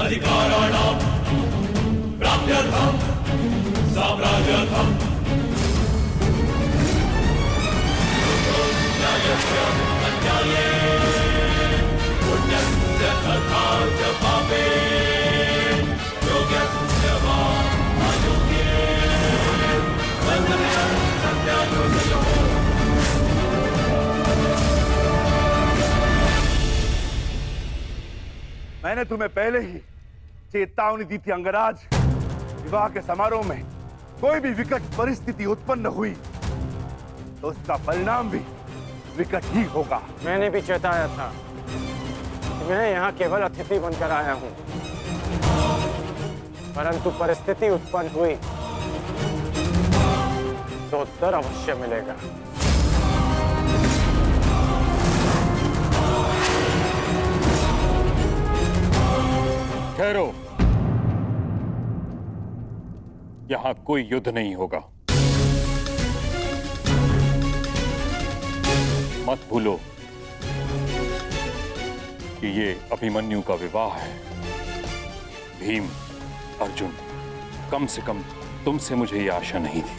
अधिकाराणां प्राप्त्यर्थं साम्राज्यर्थं न्यायस्य अन्याये पुण्यस्य तथा च पापे योग्यस्य वा अयोग्ये बन्धनं सत्यायोगयोः। मैंने तुम्हें पहले ही चेतावनी दी थी अंगराज, विवाह के समारोह में कोई भी विकट परिस्थिति उत्पन्न हुई तो उसका परिणाम भी विकट ही होगा। मैंने भी चेताया था कि मैं यहाँ केवल अतिथि बनकर आया हूँ, परंतु परिस्थिति उत्पन्न हुई तो उत्तर अवश्य मिलेगा। ठहरो, यहां कोई युद्ध नहीं होगा। मत भूलो कि ये अभिमन्यु का विवाह है। भीम, अर्जुन, कम से कम तुमसे मुझे ये आशा नहीं थी।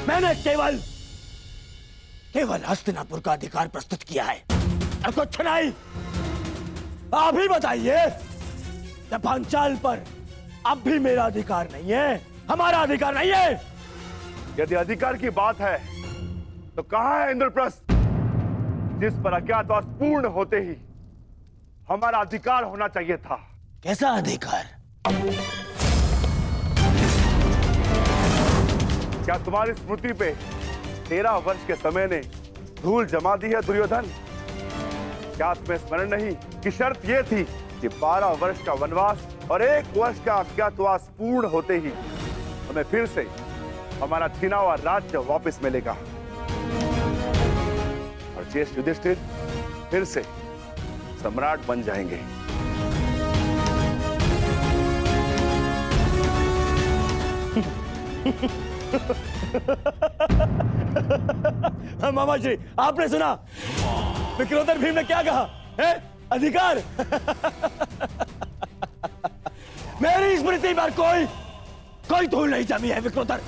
मैंने केवल हस्तिनापुर का अधिकार प्रस्तुत किया है और कुछ नहीं। आप ही बताइए, जब पांचाल पर अब भी मेरा अधिकार नहीं है, हमारा अधिकार नहीं है। यदि अधिकार की बात है तो कहां है इंद्रप्रस्थ, जिस पर अज्ञातवास पूर्ण होते ही हमारा अधिकार होना चाहिए था। कैसा अधिकार? क्या तुम्हारी स्मृति पे 13 वर्ष के समय ने धूल जमा दी है दुर्योधन? क्या तुम्हें स्मरण नहीं कि शर्त यह थी कि 12 वर्ष का वनवास और 1 वर्ष का अज्ञातवास पूर्ण होते ही हमें फिर से हमारा छीना हुआ राज्य वापस मिलेगा और ज्येष्ठ युधिष्ठिर फिर से सम्राट बन जाएंगे। मामा जी, आपने सुना विक्रोधर भीम ने क्या कहा है? अधिकार। मेरी स्मृति पर कोई धूल नहीं जमी है विक्रोधर,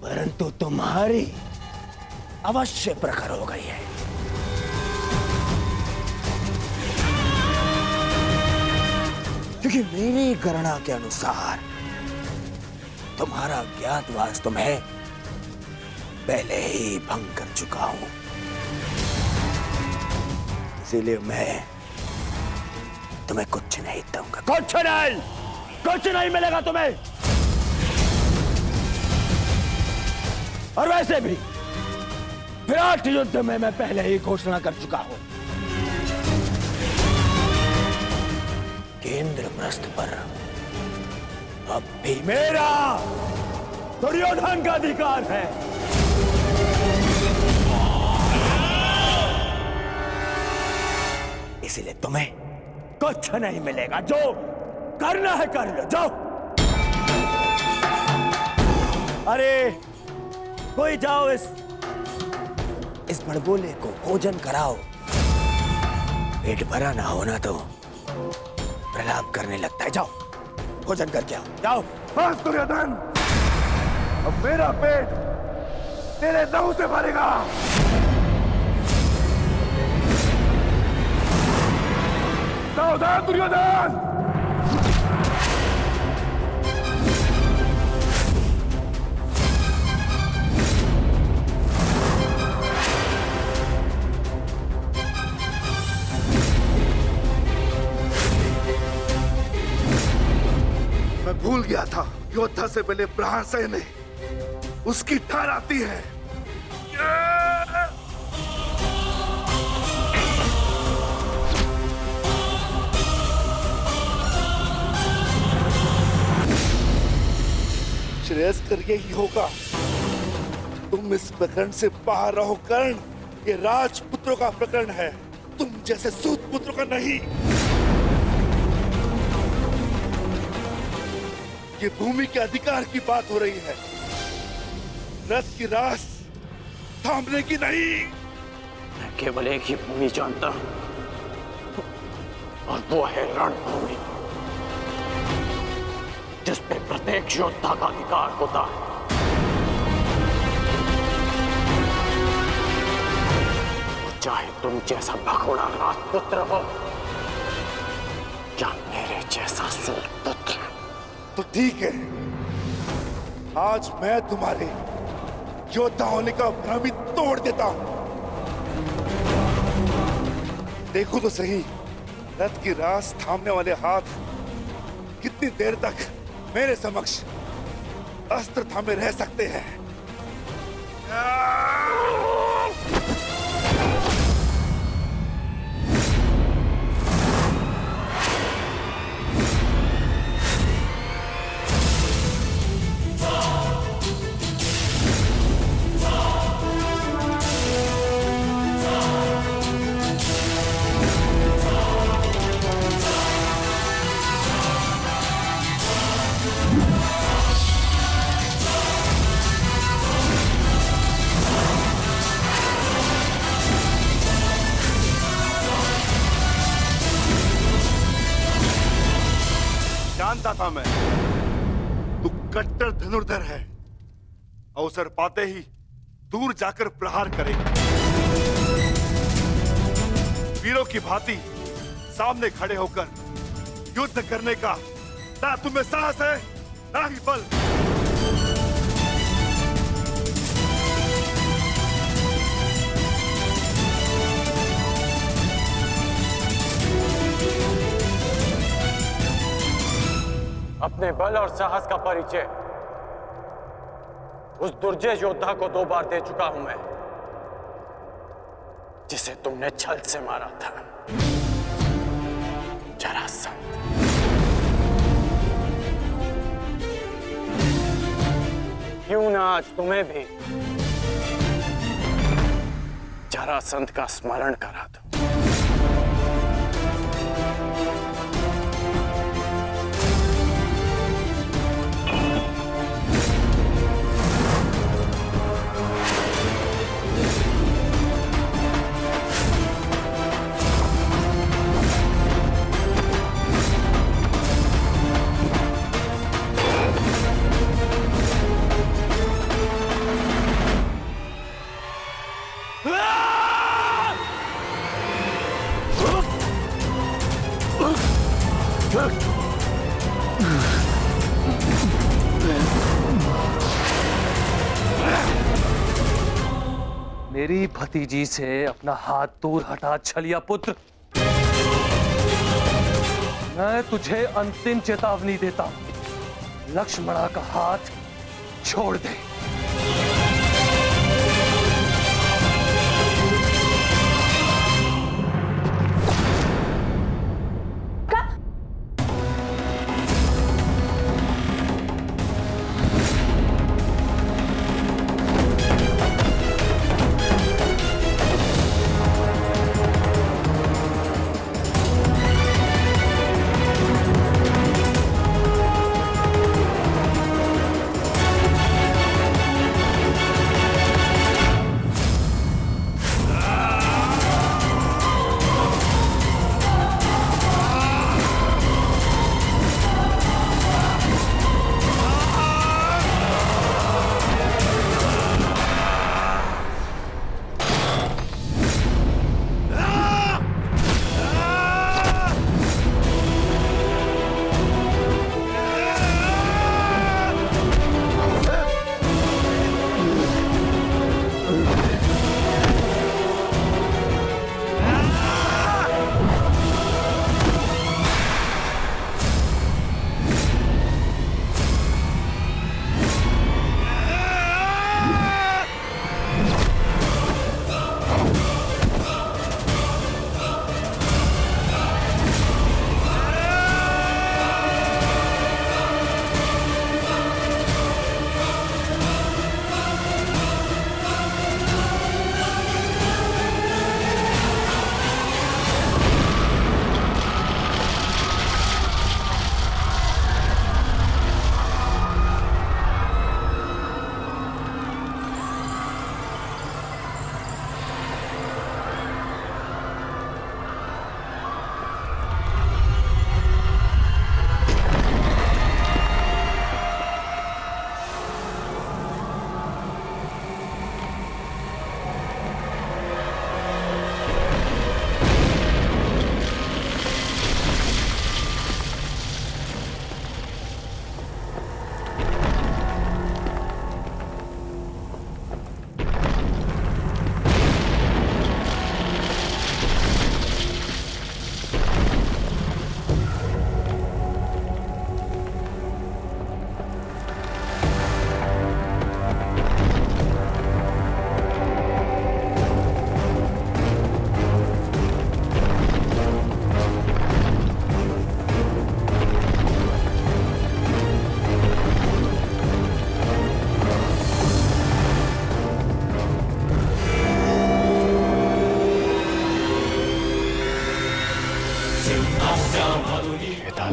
परंतु तुम्हारी अवश्य प्रखर हो गई है। क्योंकि मेरी गणना के अनुसार तुम्हारा ज्ञातवास तुम्हें पहले ही भंग कर चुका हूं, इसीलिए मैं तुम्हें कुछ नहीं दूंगा। कुछ नहीं मिलेगा तुम्हें। और वैसे भी विराट युद्ध में मैं पहले ही घोषणा कर चुका हूं कि इंद्रप्रस्थ पर अब भी मेरा दुर्योधन का अधिकार है। इसलिए तुम्हें कुछ नहीं मिलेगा। जो करना है कर लो, जाओ। अरे कोई जाओ, इस बड़बोले को भोजन कराओ। पेट भरा ना होना तो प्रलाप करने लगता है। जाओ भोजन करके आओ, जाओ। बस दुर्योधन, अब मेरा पेट तेरे लहू से भरेगा। सावधान दुर्योधन। मैं भूल गया था, योद्धा से पहले प्रहार सहने उसकी ठार आती है। श्रेयस्कर यही होगा, तुम इस प्रकरण से बाहर रहो कर्ण। ये राजपुत्रों का प्रकरण है, तुम जैसे सूत पुत्रों का नहीं। ये भूमि के अधिकार की बात हो रही है। रथ की रास थामने की नहीं। मैं केवल एक ही भूमि जानता हूं, और वो है रणभूमि, जिस पे प्रत्येक योद्धा का अधिकार होता है। चाहे तुम जैसा भगोड़ा राजपुत्र हो या मेरे जैसा सूतपुत्र। तो ठीक है, आज मैं तुम्हारे योद्धा होने का भ्रम ही तोड़ देता हूं। देखो तो सही, रथ की रास थामने वाले हाथ कितनी देर तक मेरे समक्ष अस्त्र थामे रह सकते हैं। जानता था मैं, तू कट्टर धनुर्धर है। अवसर पाते ही दूर जाकर प्रहार करेगा। वीरों की भांति सामने खड़े होकर युद्ध करने का ना तुम्हें साहस है, ना ही बल। अपने बल और साहस का परिचय उस दुर्जय योद्धा को 2 बार दे चुका हूं मैं, जिसे तुमने छल से मारा था, जरासंध। क्यों ना आज तुम्हें भी जरासंध का स्मरण करा दूं। मेरी भतीजी से अपना हाथ दूर हटा छलिया पुत्र। मैं तुझे अंतिम चेतावनी देता हूं, लक्ष्मणा का हाथ छोड़ दे।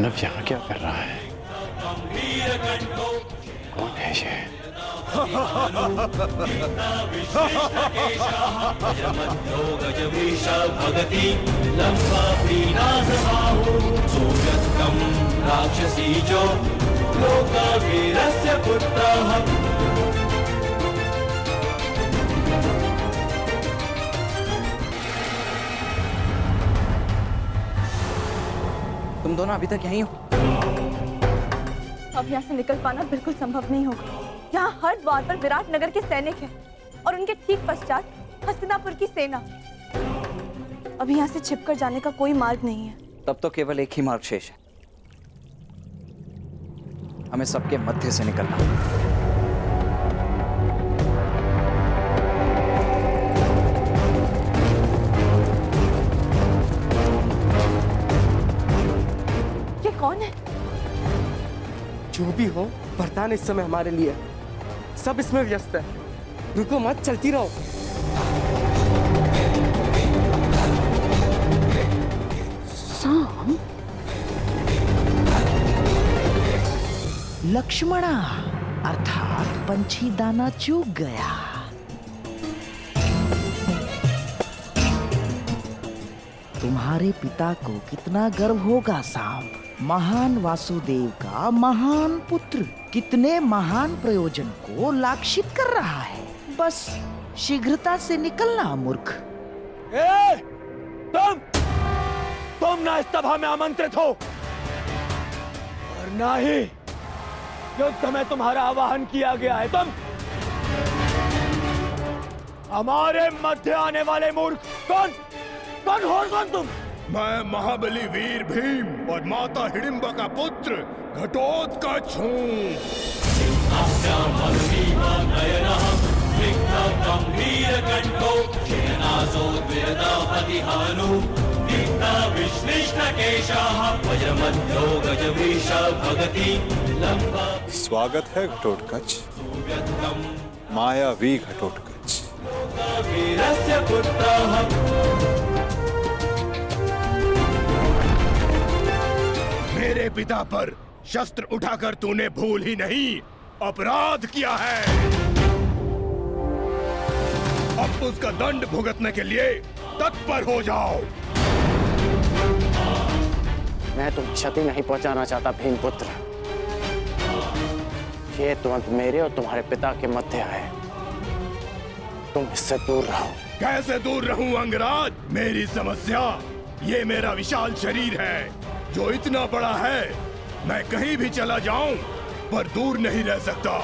दानव यहाँ क्या कर रहा है? कौन है ये? गजवीश भगति लंबा पीनासबाहु सोव्यत्कं राक्षसीजो लोकवीरस्य पुत्रः। तुम दोनों अभी तक यहीं हो? अब यहाँ से निकल पाना बिल्कुल संभव नहीं होगा। यहाँ हर द्वार पर विराट नगर के सैनिक हैं और उनके ठीक पश्चात हस्तिनापुर की सेना। अभी यहाँ से छिपकर जाने का कोई मार्ग नहीं है। तब तो केवल एक ही मार्ग शेष है, हमें सबके मध्य से निकलना होगा। ये कौन है? जो भी हो, वरदान इस समय हमारे लिए। सब इसमें व्यस्त है, रुको मत, चलती रहो। साम, लक्ष्मणा अर्थात पंछी दाना चूक गया। तुम्हारे पिता को कितना गर्व होगा साम, महान वासुदेव का महान पुत्र कितने महान प्रयोजन को लाक्षित कर रहा है। बस शीघ्रता से निकलना मूर्ख। तुम ना इस सभा में आमंत्रित हो और ना ही युद्ध में तुम्हारा आवाहन किया गया है। तुम हमारे मध्य आने वाले मूर्ख कौन हो? कौन तुम? मैं महाबली वीर भीम और माता हिडिंबा का पुत्र घटोत्कच हूँ। स्वागत है घटोत्कच, मायावी घटोत्कच। मेरे पिता पर शस्त्र उठाकर तूने भूल ही नहीं अपराध किया है। अब उसका दंड भुगतने के लिए तत्पर हो जाओ। मैं तुम्हें क्षति नहीं पहुंचाना चाहता भीमपुत्र। ये तुरंत मेरे और तुम्हारे पिता के मध्य है, तुम इससे दूर रहो। कैसे दूर रहूं अंगराज? मेरी समस्या ये मेरा विशाल शरीर है जो इतना बड़ा है, मैं कहीं भी चला जाऊं पर दूर नहीं रह सकता।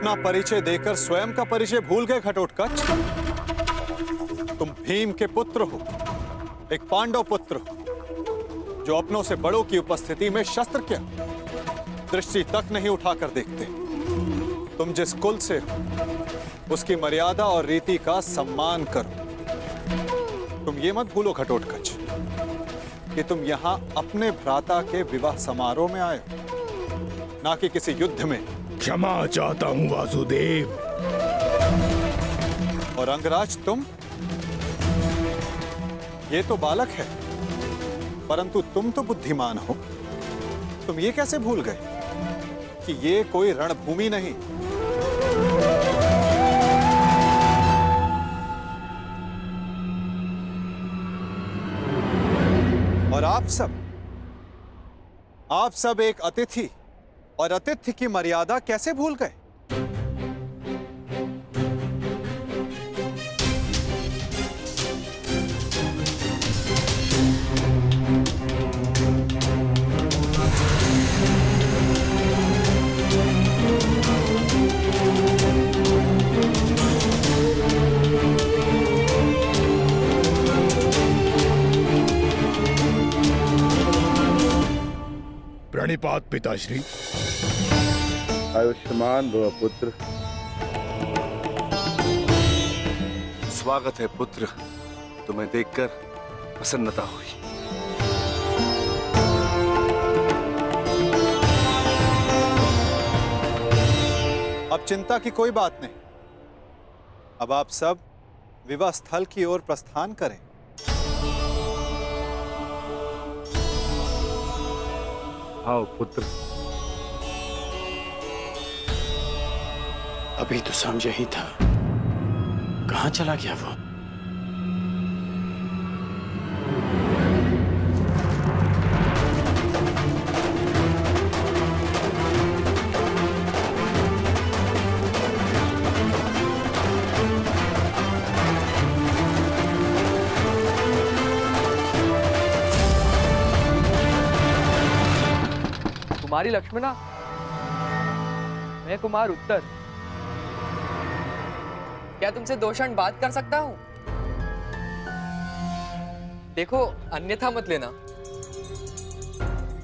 अपना परिचय देकर स्वयं का परिचय भूल गए घटोत्कच? तुम भीम के पुत्र हो, एक पांडव पुत्र हो, जो अपनों से बड़ों की उपस्थिति में शस्त्र क्या दृष्टि तक नहीं उठाकर देखते। तुम जिस कुल से हो, उसकी मर्यादा और रीति का सम्मान करो। तुम ये मत भूलो घटोत्कच कि तुम यहां अपने भ्राता के विवाह समारोह में आए हो, ना कि किसी युद्ध में। क्षमा चाहता हूं वासुदेव। और अंगराज तुम, ये तो बालक है, परंतु तुम तो बुद्धिमान हो। तुम ये कैसे भूल गए कि ये कोई रणभूमि नहीं, और आप सब एक अतिथि और अतिथि की मर्यादा कैसे भूल गए? प्रणिपात पिताश्री। आयुष्मान भव पुत्र। स्वागत है पुत्र, तुम्हें देखकर प्रसन्नता हुई। अब चिंता की कोई बात नहीं। अब आप सब विवाह स्थल की ओर प्रस्थान करें। आओ पुत्र। अभी तो समझ ही था, कहां चला गया वो? कुमारी लक्ष्मणा, मैं कुमार उत्तर। क्या तुमसे दो क्षण बात कर सकता हूं? देखो, अन्यथा मत लेना।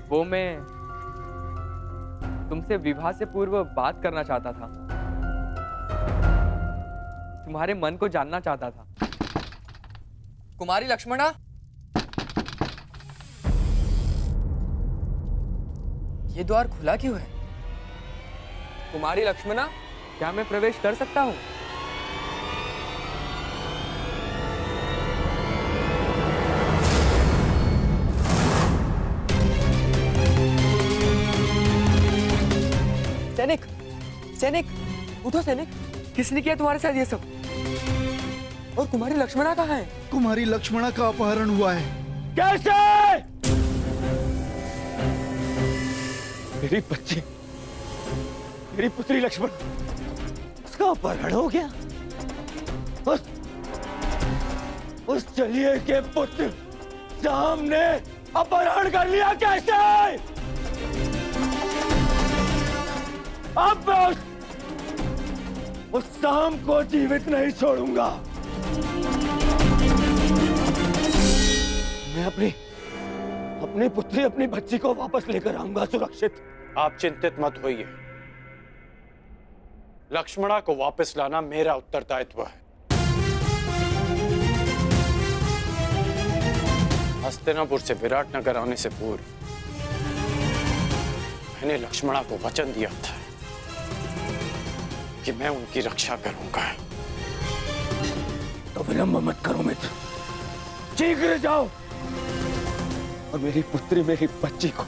वो मैं तुमसे विवाह से पूर्व बात करना चाहता था, तुम्हारे मन को जानना चाहता था। कुमारी लक्ष्मणा, ये द्वार खुला क्यों है? कुमारी लक्ष्मणा, क्या मैं प्रवेश कर सकता हूं? सैनिक, सैनिक, उठो सैनिक। किसने किया तुम्हारे साथ ये सब? और कुमारी लक्ष्मणा कहाँ है? कुमारी लक्ष्मणा का अपहरण हुआ है। कैसे? मेरी बच्ची, मेरी पुत्री लक्ष्मण, उसका अपहरण हो गया। उस चलिए के पुत्र सामने अपहरण कर लिया। कैसे? अब मैं उस शाम को जीवित नहीं छोड़ूंगा। मैं अपनी पुत्री, अपनी बच्ची को वापस लेकर आऊंगा सुरक्षित। आप चिंतित मत होइए, लक्ष्मणा को वापस लाना मेरा उत्तरदायित्व है। हस्तिनापुर से विराटनगर आने से पूर्व मैंने लक्ष्मणा को वचन दिया था कि मैं उनकी रक्षा करूंगा। तो विलंब मत करो मित्र, शीघ्र जाओ और मेरी पुत्री, मेरी बच्ची को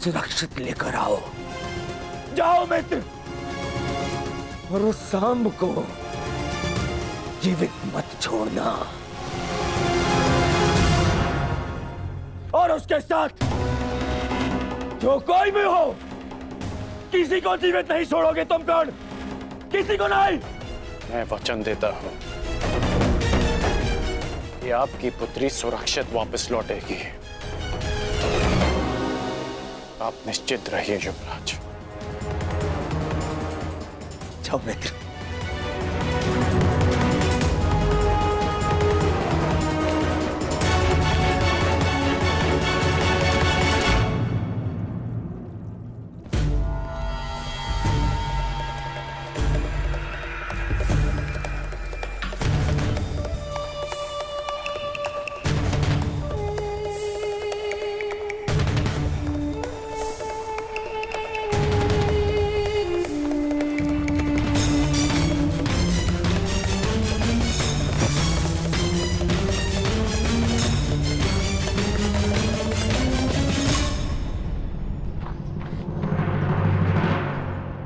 सुरक्षित लेकर आओ। जाओ मित्र, और उस सांब को जीवित मत छोड़ना। और उसके साथ जो कोई भी हो, किसी को जीवित नहीं छोड़ोगे तुम कर्ण, किसी को नहीं। मैं वचन देता हूं कि आपकी पुत्री सुरक्षित वापस लौटेगी। आप निश्चित रहिए युवराज। जाओ मित्र।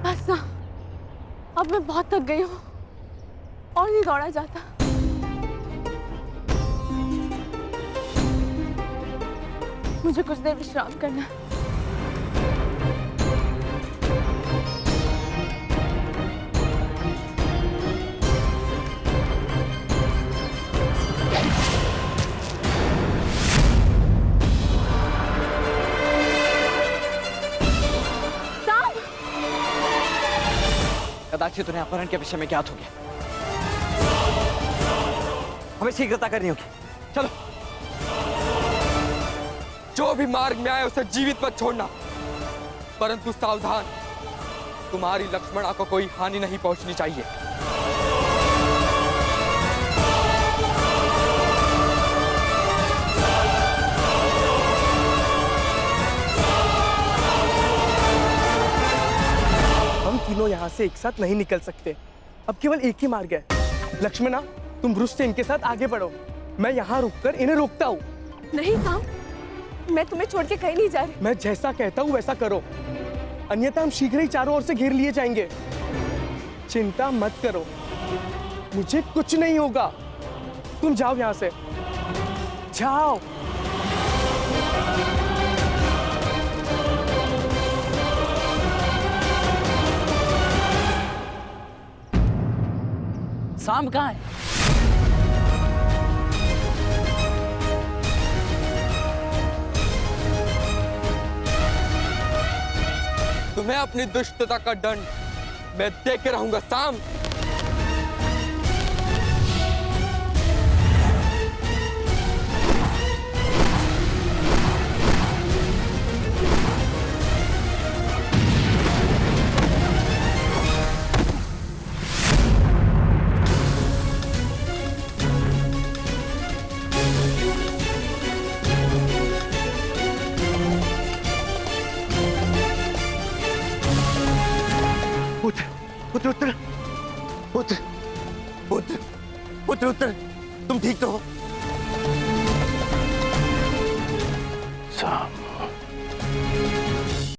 बस ना, अब मैं बहुत थक गई हूँ और नहीं दौड़ा जाता। मुझे कुछ देर विश्राम करना है। कदाचित उन्हें अपहरण के विषय में ज्ञात हो गया। हमें शीघ्रता करनी होगी। चलो। जो भी मार्ग में आए उसे जीवित मत छोड़ना, परंतु सावधान, तुम्हारी लक्ष्मणा को कोई हानि नहीं पहुंचनी चाहिए। हम तीनों यहाँ से एक साथ नहीं निकल सकते। अब केवल एक ही मार्ग है। लक्ष्मणा, तुम वृक्ष से इनके साथ आगे बढ़ो, मैं यहाँ रुककर इन्हें रोकता हूँ। नहीं साम, मैं तुम्हें छोड़ के कहीं नहीं जा रही। मैं जैसा कहता हूँ वैसा करो, अन्यथा हम शीघ्र ही चारों ओर से घेर लिए जाएंगे। चिंता मत करो, मुझे कुछ नहीं होगा। तुम जाओ यहाँ से, जाओ। शाम कहाँ है? तुम्हें अपनी दुष्टता का दंड मैं दे के रहूंगा साम। पुत्र, पुत्र उत्तर, पुत्र, पुत्र, पुत्र उत्तर, तुम ठीक तो हो? साम